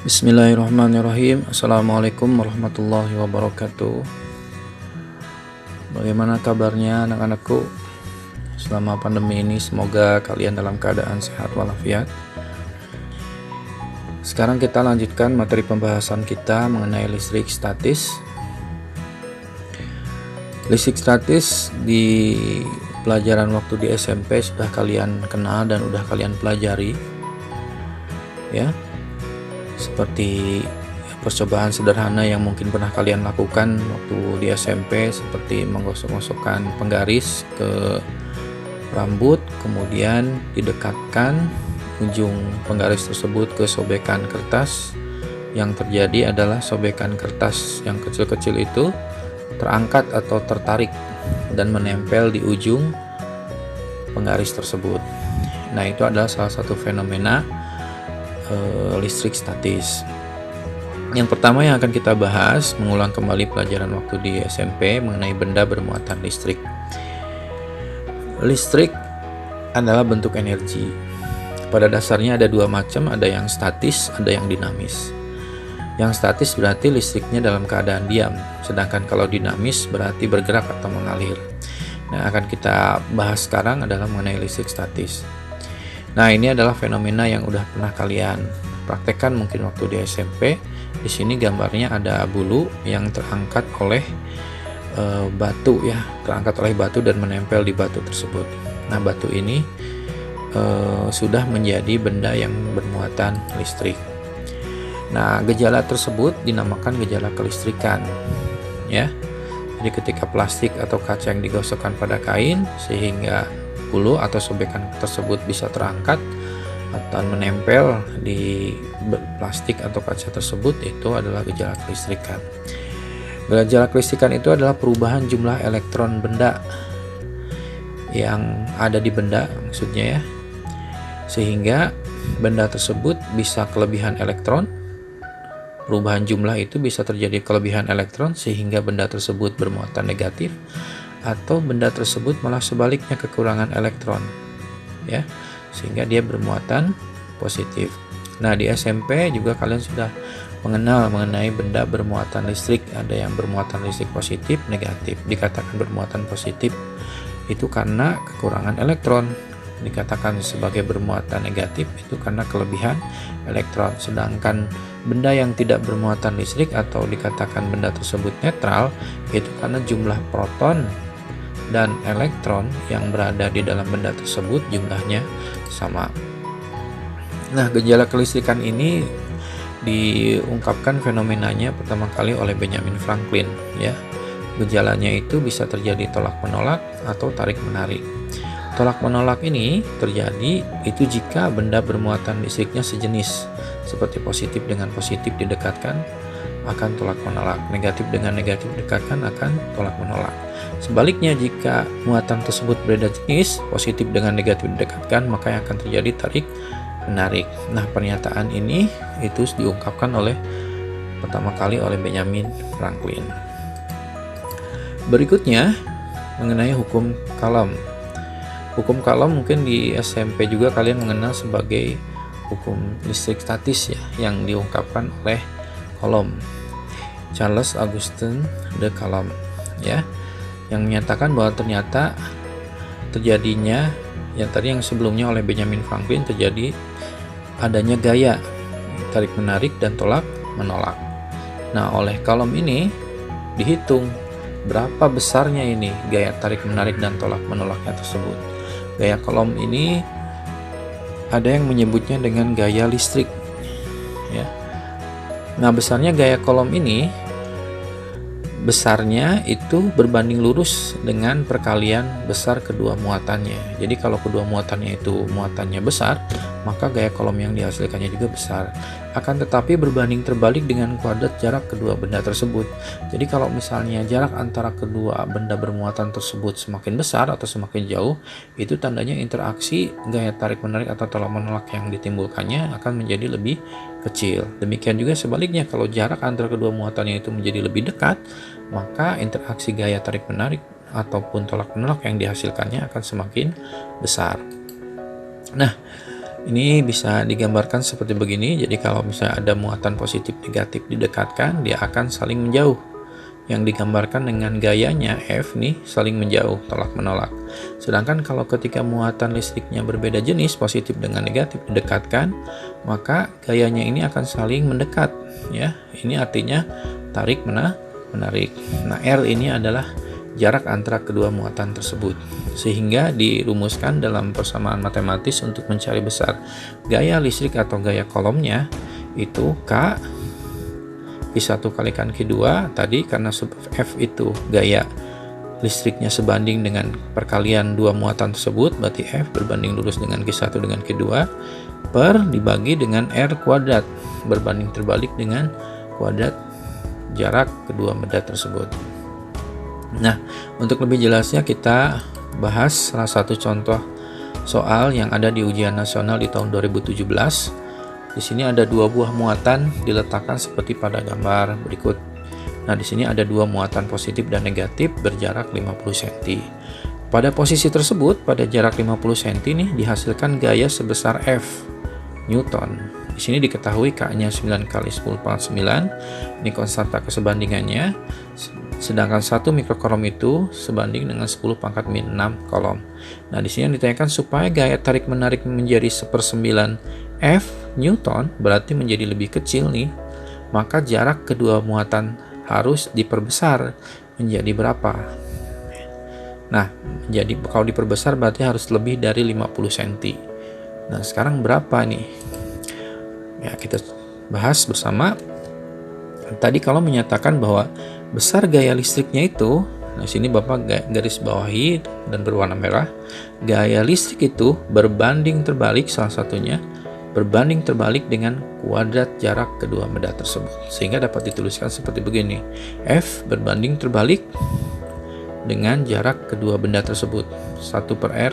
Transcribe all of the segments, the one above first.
Bismillahirrahmanirrahim. Assalamualaikum warahmatullahi wabarakatuh. Bagaimana kabarnya anak-anakku? Selama pandemi ini semoga kalian dalam keadaan sehat walafiat. Sekarang kita lanjutkan materi pembahasan kita mengenai listrik statis. Listrik statis di pelajaran waktu di SMP sudah kalian kenal dan sudah kalian pelajari, ya. Seperti percobaan sederhana yang mungkin pernah kalian lakukan waktu di SMP, seperti menggosok-gosokkan penggaris ke rambut, kemudian didekatkan ujung penggaris tersebut ke sobekan kertas. Yang terjadi adalah sobekan kertas yang kecil-kecil itu terangkat atau tertarik dan menempel di ujung penggaris tersebut. Nah, itu adalah salah satu fenomena listrik statis. Yang pertama yang akan kita bahas, mengulang kembali pelajaran waktu di SMP mengenai benda bermuatan listrik. Listrik adalah bentuk energi. Pada dasarnya ada dua macam, ada yang statis, ada yang dinamis. Yang statis berarti listriknya dalam keadaan diam, sedangkan kalau dinamis berarti bergerak atau mengalir. Nah, akan kita bahas sekarang adalah mengenai listrik statis. Nah, ini adalah fenomena yang udah pernah kalian praktekkan mungkin waktu di SMP. Di sini gambarnya ada bulu yang terangkat oleh batu, ya, terangkat oleh batu dan menempel di batu tersebut. Nah, batu ini sudah menjadi benda yang bermuatan listrik. Nah, gejala tersebut dinamakan gejala kelistrikan, ya. Jadi ketika plastik atau kaca yang digosokkan pada kain sehingga bulu atau sobekan tersebut bisa terangkat atau menempel di plastik atau kaca tersebut, itu adalah gejala kelistrikan. Gejala kelistrikan itu adalah perubahan jumlah elektron benda yang ada di benda, maksudnya, ya, sehingga benda tersebut bisa kelebihan elektron. Perubahan jumlah itu bisa terjadi kelebihan elektron sehingga benda tersebut bermuatan negatif, atau benda tersebut malah sebaliknya kekurangan elektron, ya, sehingga dia bermuatan positif. Nah, di SMP juga kalian sudah mengenal mengenai benda bermuatan listrik. Ada yang bermuatan listrik positif, negatif. Dikatakan bermuatan positif itu karena kekurangan elektron, dikatakan sebagai bermuatan negatif itu karena kelebihan elektron. Sedangkan benda yang tidak bermuatan listrik atau dikatakan benda tersebut netral itu karena jumlah proton dan elektron yang berada di dalam benda tersebut jumlahnya sama. Nah, gejala kelistrikan ini diungkapkan fenomenanya pertama kali oleh Benjamin Franklin, ya. Gejalanya itu bisa terjadi tolak menolak atau tarik menarik. Tolak menolak ini terjadi itu jika benda bermuatan listriknya sejenis, seperti positif dengan positif didekatkan akan tolak menolak, negatif dengan negatif didekatkan akan tolak menolak. Sebaliknya, jika muatan tersebut berbeda jenis, positif dengan negatif didekatkan, maka yang akan terjadi tarik menarik. Nah, pernyataan ini itu diungkapkan oleh pertama kali oleh Benjamin Franklin. Berikutnya mengenai hukum Coulomb. Hukum Coulomb mungkin di SMP juga kalian mengenal sebagai hukum listrik statis, ya, yang diungkapkan oleh Coulomb, Charles Augustin de Coulomb, ya, yang menyatakan bahwa ternyata terjadinya yang tadi yang sebelumnya oleh Benjamin Franklin terjadi adanya gaya tarik menarik dan tolak menolak. Nah, oleh Coulomb ini dihitung berapa besarnya ini gaya tarik menarik dan tolak menolaknya tersebut. Gaya Coulomb ini ada yang menyebutnya dengan gaya listrik, ya. Nah, besarnya gaya Coulomb ini besarnya itu berbanding lurus dengan perkalian besar kedua muatannya. Jadi kalau kedua muatannya itu muatannya besar, maka gaya Coulomb yang dihasilkannya juga besar. Akan tetapi berbanding terbalik dengan kuadrat jarak kedua benda tersebut. Jadi kalau misalnya jarak antara kedua benda bermuatan tersebut semakin besar atau semakin jauh, itu tandanya interaksi gaya tarik menarik atau tolak menolak yang ditimbulkannya akan menjadi lebih kecil. Demikian juga sebaliknya, kalau jarak antara kedua muatannya itu menjadi lebih dekat, maka interaksi gaya tarik menarik ataupun tolak menolak yang dihasilkannya akan semakin besar. Nah, Ini bisa digambarkan seperti begini. Jadi kalau misalnya ada muatan positif negatif didekatkan, dia akan saling menjauh. Yang digambarkan dengan gayanya F nih saling menjauh, tolak menolak. Sedangkan kalau ketika muatan listriknya berbeda jenis, positif dengan negatif didekatkan, maka gayanya ini akan saling mendekat ya. Ini artinya tarik menarik. Nah, R ini adalah jarak antara kedua muatan tersebut, sehingga dirumuskan dalam persamaan matematis untuk mencari besar gaya listrik atau gaya kolomnya itu K Q1 kalikan Q2 tadi, karena sub F itu gaya listriknya sebanding dengan perkalian dua muatan tersebut, berarti F berbanding lurus dengan Q1 dengan Q2 per dibagi dengan R kuadrat berbanding terbalik dengan kuadrat jarak kedua benda tersebut. Nah, untuk lebih jelasnya kita bahas salah satu contoh soal yang ada di ujian nasional di tahun 2017. Di sini ada dua buah muatan diletakkan seperti pada gambar berikut. Nah, di sini ada dua muatan positif dan negatif berjarak 50 cm. Pada posisi tersebut, pada jarak 50 cm nih dihasilkan gaya sebesar F Newton. Di sini diketahui K-nya 9 kali 10 pangkat 9. Ini konstanta kesebandingannya. Sedangkan 1 mikrokolom itu sebanding dengan 10 pangkat min 6 kolom. Nah, di sini yang ditanyakan supaya gaya tarik menarik menjadi 1/9 F Newton berarti menjadi lebih kecil nih. Maka jarak kedua muatan harus diperbesar menjadi berapa? Nah, jadi kalau diperbesar berarti harus lebih dari 50 cm. Nah, sekarang berapa nih? Ya, kita bahas bersama. Tadi kalau menyatakan bahwa besar gaya listriknya itu, nah sini Bapak garis bawahi dan berwarna merah. Gaya listrik itu berbanding terbalik, salah satunya berbanding terbalik dengan kuadrat jarak kedua benda tersebut. Sehingga dapat dituliskan seperti begini. F berbanding terbalik dengan jarak kedua benda tersebut, 1/R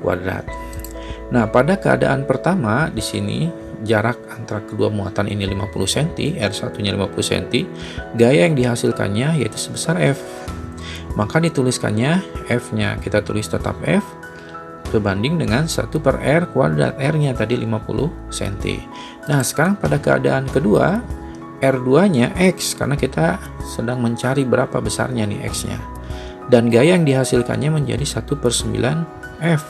kuadrat. Nah, pada keadaan pertama di sini jarak antara kedua muatan ini 50 cm, R1-nya 50 cm, gaya yang dihasilkannya yaitu sebesar F. Maka dituliskannya F-nya kita tulis tetap F berbanding dengan 1/R kuadrat, R-nya tadi 50 cm. Nah, sekarang pada keadaan kedua, R2-nya X, karena kita sedang mencari berapa besarnya nih X-nya. Dan gaya yang dihasilkannya menjadi 1/9 F.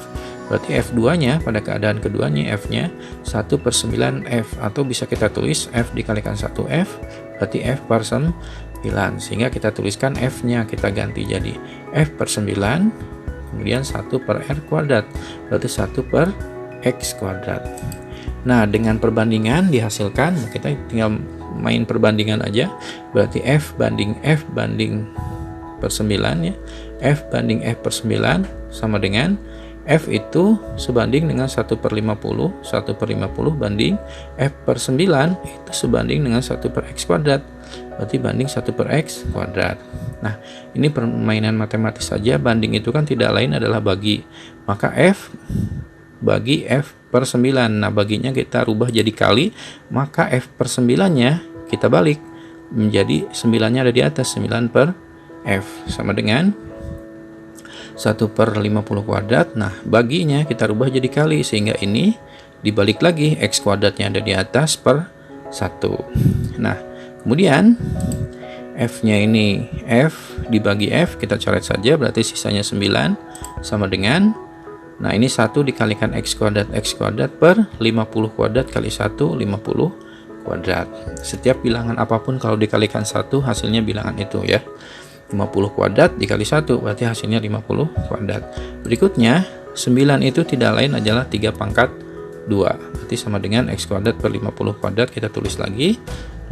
Berarti F2-nya pada keadaan keduanya F-nya 1/9 F, atau bisa kita tulis F dikalikan 1F berarti F/9, sehingga kita tuliskan F-nya kita ganti jadi F/9 kemudian 1/R kuadrat berarti 1/X kuadrat. Nah, dengan perbandingan dihasilkan, kita tinggal main perbandingan aja, berarti F banding F banding per 9 ya, F banding F/9 sama dengan F itu sebanding dengan 1/50, 1/50 banding F/9 itu sebanding dengan 1/X kuadrat, berarti banding 1/X kuadrat. Nah, ini permainan matematis saja, banding itu kan tidak lain adalah bagi, maka F bagi F/9, nah baginya kita rubah jadi kali, maka F/9-nya kita balik menjadi 9-nya ada di atas, 9/F sama dengan 1/50 kuadrat. Nah, baginya kita rubah jadi kali, sehingga ini dibalik lagi, X kuadratnya ada di atas per 1. Nah, kemudian F-nya ini F dibagi F, kita coret saja, berarti sisanya 9 sama dengan, nah ini 1 dikalikan X kuadrat per 50 kuadrat kali 1, 50 kuadrat. Setiap bilangan apapun kalau dikalikan 1 hasilnya bilangan itu ya. 50 kuadrat dikali 1 berarti hasilnya 50 kuadrat. Berikutnya 9 itu tidak lain adalah 3 pangkat 2, berarti sama dengan X kuadrat per 50 kuadrat, kita tulis lagi.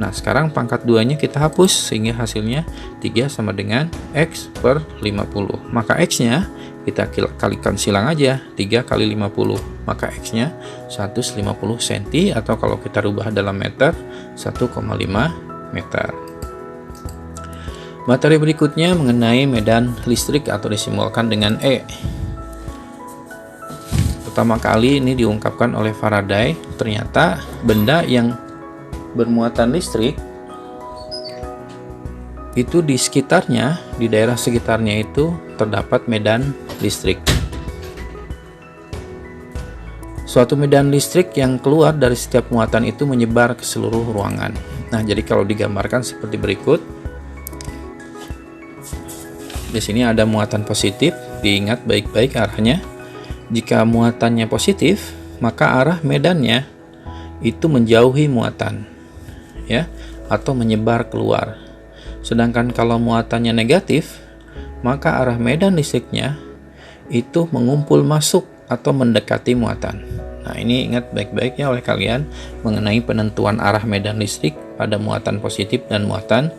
Nah, sekarang pangkat 2 nya kita hapus sehingga hasilnya 3 sama dengan X per 50. Maka X nya kita kalikan silang aja, 3 kali 50, maka X nya 150 cm, atau kalau kita rubah dalam meter 1,5 meter. Materi berikutnya mengenai medan listrik atau disimbolkan dengan E. Pertama kali ini diungkapkan oleh Faraday, ternyata benda yang bermuatan listrik itu di sekitarnya, di daerah sekitarnya itu terdapat medan listrik. Suatu medan listrik yang keluar dari setiap muatan itu menyebar ke seluruh ruangan. Nah, jadi kalau digambarkan seperti berikut. Di sini ada muatan positif, diingat baik-baik arahnya. Jika muatannya positif, maka arah medannya itu menjauhi muatan, ya, atau menyebar keluar. Sedangkan kalau muatannya negatif, maka arah medan listriknya itu mengumpul masuk atau mendekati muatan. Nah, ini ingat baik-baik ya oleh kalian mengenai penentuan arah medan listrik pada muatan positif dan muatan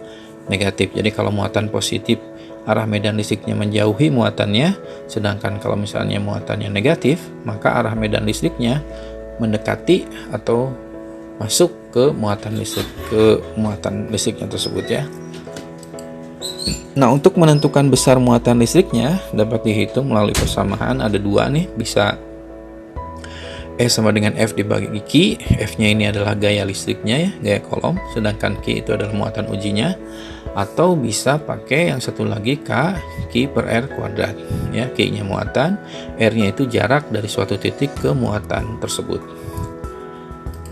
negatif. Jadi kalau muatan positif, arah medan listriknya menjauhi muatannya, sedangkan kalau misalnya muatannya negatif, maka arah medan listriknya mendekati atau masuk ke muatan listriknya tersebut ya. Nah, untuk menentukan besar muatan listriknya dapat dihitung melalui persamaan. Ada dua nih, bisa E sama dengan F dibagi Q. F-nya ini adalah gaya listriknya ya, gaya kolom, sedangkan Q itu adalah muatan ujinya. Atau bisa pakai yang satu lagi K per R kuadrat ya, Q-nya muatan, R-nya itu jarak dari suatu titik ke muatan tersebut.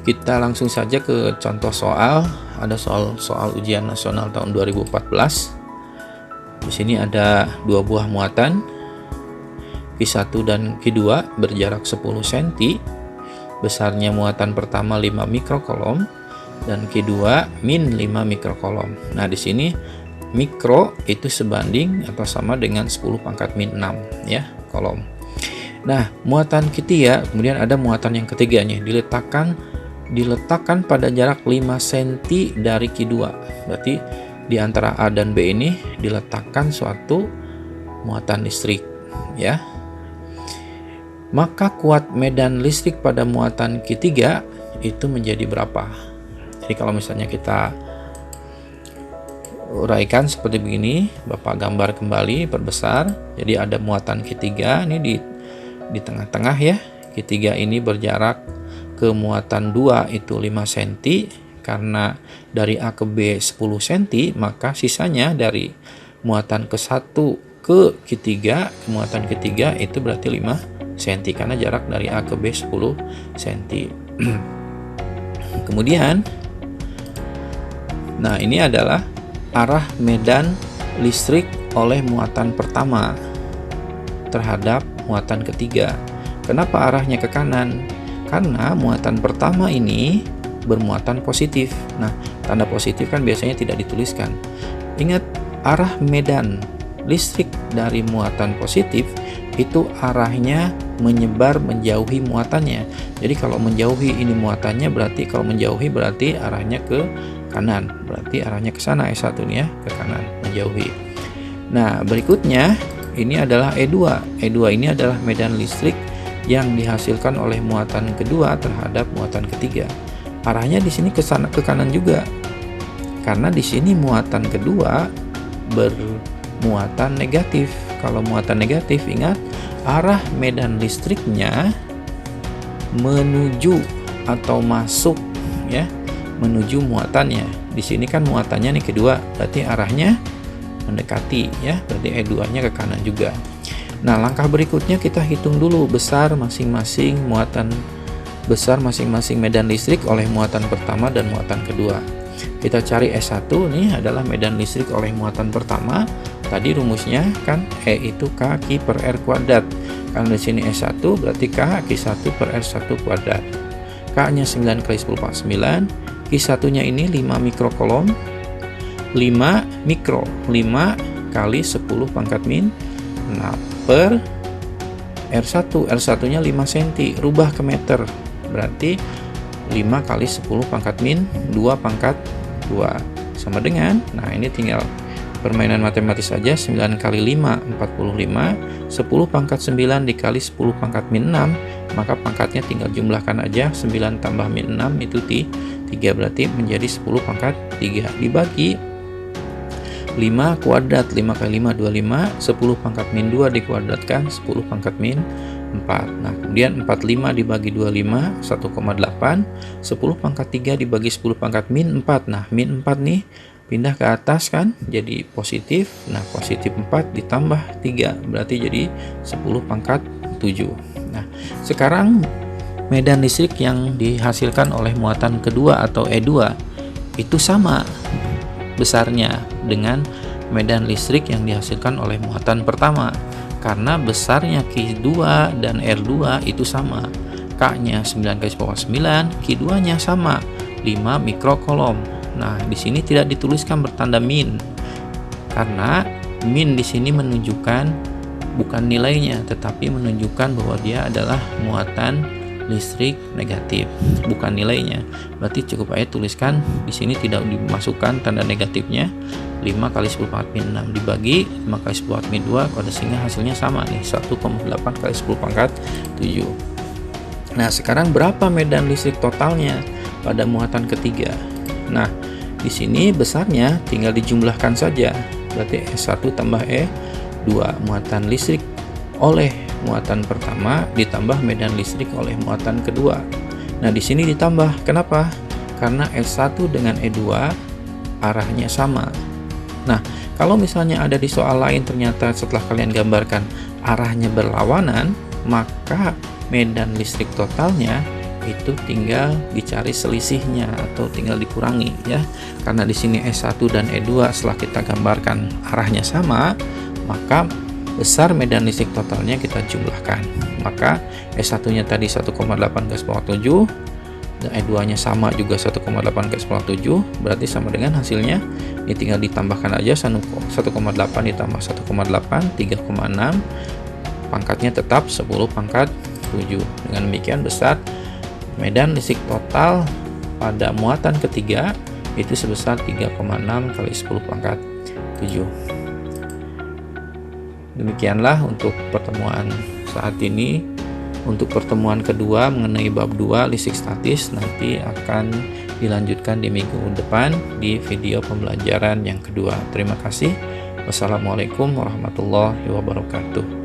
Kita langsung saja ke contoh soal. Ada soal ujian nasional tahun 2014. Di sini ada dua buah muatan, Q1 dan Q2 berjarak 10 cm. Besarnya muatan pertama 5 mikrokolom dan Q2 min 5 mikrokolom. Nah, di sini mikro itu sebanding atau sama dengan 10 pangkat min 6 ya, kolom. Nah, muatan Q3, kemudian ada muatan yang ketiganya, diletakkan pada jarak 5 cm dari Q2. Berarti di antara A dan B ini diletakkan suatu muatan listrik ya. Maka kuat medan listrik pada muatan Q3 itu menjadi berapa? Jadi kalau misalnya kita uraikan seperti begini, Bapak gambar kembali, perbesar. Jadi ada muatan Q3 ini di tengah-tengah ya. Q3 ini berjarak ke muatan 2 itu 5 cm. Karena dari A ke B 10 cm, maka sisanya dari muatan ke-1 ke Q3, muatan Q3 itu berarti 5 cm karena jarak dari A ke B 10 cm. Kemudian, nah ini adalah arah medan listrik oleh muatan pertama terhadap muatan ketiga. Kenapa arahnya ke kanan? Karena muatan pertama ini bermuatan positif. Nah, tanda positif kan biasanya tidak dituliskan. Ingat, arah medan listrik dari muatan positif itu arahnya menyebar menjauhi muatannya. Jadi kalau menjauhi ini muatannya, berarti kalau menjauhi berarti arahnya ke kanan. Berarti arahnya ke sana E1 nih ya, ke kanan, menjauhi. Nah, berikutnya ini adalah E2. E2 ini adalah medan listrik yang dihasilkan oleh muatan kedua terhadap muatan ketiga. Arahnya di sini ke sana, ke kanan juga. Karena di sini muatan kedua bermuatan negatif. Kalau muatan negatif, ingat arah medan listriknya menuju atau masuk ya, menuju muatannya. Di sini kan muatannya nih kedua, berarti arahnya mendekati ya, berarti E2-nya ke kanan juga. Nah, langkah berikutnya kita hitung dulu besar masing-masing medan listrik oleh muatan pertama dan muatan kedua. Kita cari E1 nih adalah medan listrik oleh muatan pertama. Tadi rumusnya kan E itu K Q per R kuadrat. Karena di sini E1 berarti K Q1 per R1 kuadrat. K-nya 9 kali 10 pangkat 9. Q1-nya ini 5 mikrokolom. 5 mikro, 5 kali 10 pangkat min 6 per R1. R1-nya 5 cm, rubah ke meter. Berarti 5 kali 10 pangkat min 2 pangkat 2 sama dengan, nah ini tinggal permainan matematis saja. 9 kali 5 45, 10 pangkat 9 dikali 10 pangkat min 6, maka pangkatnya tinggal jumlahkan aja. 9 tambah min 6 itu 3, berarti menjadi 10 pangkat 3 dibagi 5 kuadrat. 5 kali 5 25, 10 pangkat min 2 dikuadratkan 10 pangkat min 4. Nah, kemudian 45 dibagi 25 1,8, 10 pangkat 3 dibagi 10 pangkat min 4. Nah, min 4 nih pindah ke atas kan, jadi positif. Nah, positif 4 ditambah 3 berarti jadi 10 pangkat 7. Nah, sekarang medan listrik yang dihasilkan oleh muatan kedua atau E2 itu sama besarnya dengan medan listrik yang dihasilkan oleh muatan pertama, karena besarnya Q2 dan R2 itu sama. K-nya 9 × 9, Q2-nya sama 5 mikrokolom. Nah, di sini tidak dituliskan bertanda min, karena min di sini menunjukkan bukan nilainya, tetapi menunjukkan bahwa dia adalah muatan listrik negatif, bukan nilainya. Berarti cukup aja tuliskan di sini tidak dimasukkan tanda negatifnya. 5 × 10⁻⁻6 dibagi 5 × 10⁻², sehingga hasilnya sama nih, 1,8 × 10⁻7. Nah, sekarang berapa medan listrik totalnya pada muatan ketiga? Nah, di sini besarnya tinggal dijumlahkan saja. Berarti E1 tambah E2, muatan listrik oleh muatan pertama ditambah medan listrik oleh muatan kedua. Nah, di sini ditambah. Kenapa? Karena E1 dengan E2 arahnya sama. Nah, kalau misalnya ada di soal lain ternyata setelah kalian gambarkan arahnya berlawanan, maka medan listrik totalnya itu tinggal dicari selisihnya atau tinggal dikurangi ya. Karena di sini E1 dan E2 setelah kita gambarkan arahnya sama, maka besar medan listrik totalnya kita jumlahkan. Maka E1-nya tadi 1,8 × 10⁻7 dan E2-nya sama juga 1,8 × 10⁻7, berarti sama dengan hasilnya. Ini tinggal ditambahkan aja 1,8 ditambah 1,8, 3,6, pangkatnya tetap 10⁻7. Dengan demikian besar medan listrik total pada muatan ketiga itu sebesar 3,6 × 10⁻7. Demikianlah untuk pertemuan saat ini. Untuk pertemuan kedua mengenai bab 2 listrik statis nanti akan dilanjutkan di minggu depan di video pembelajaran yang kedua. Terima kasih. Wassalamualaikum warahmatullahi wabarakatuh.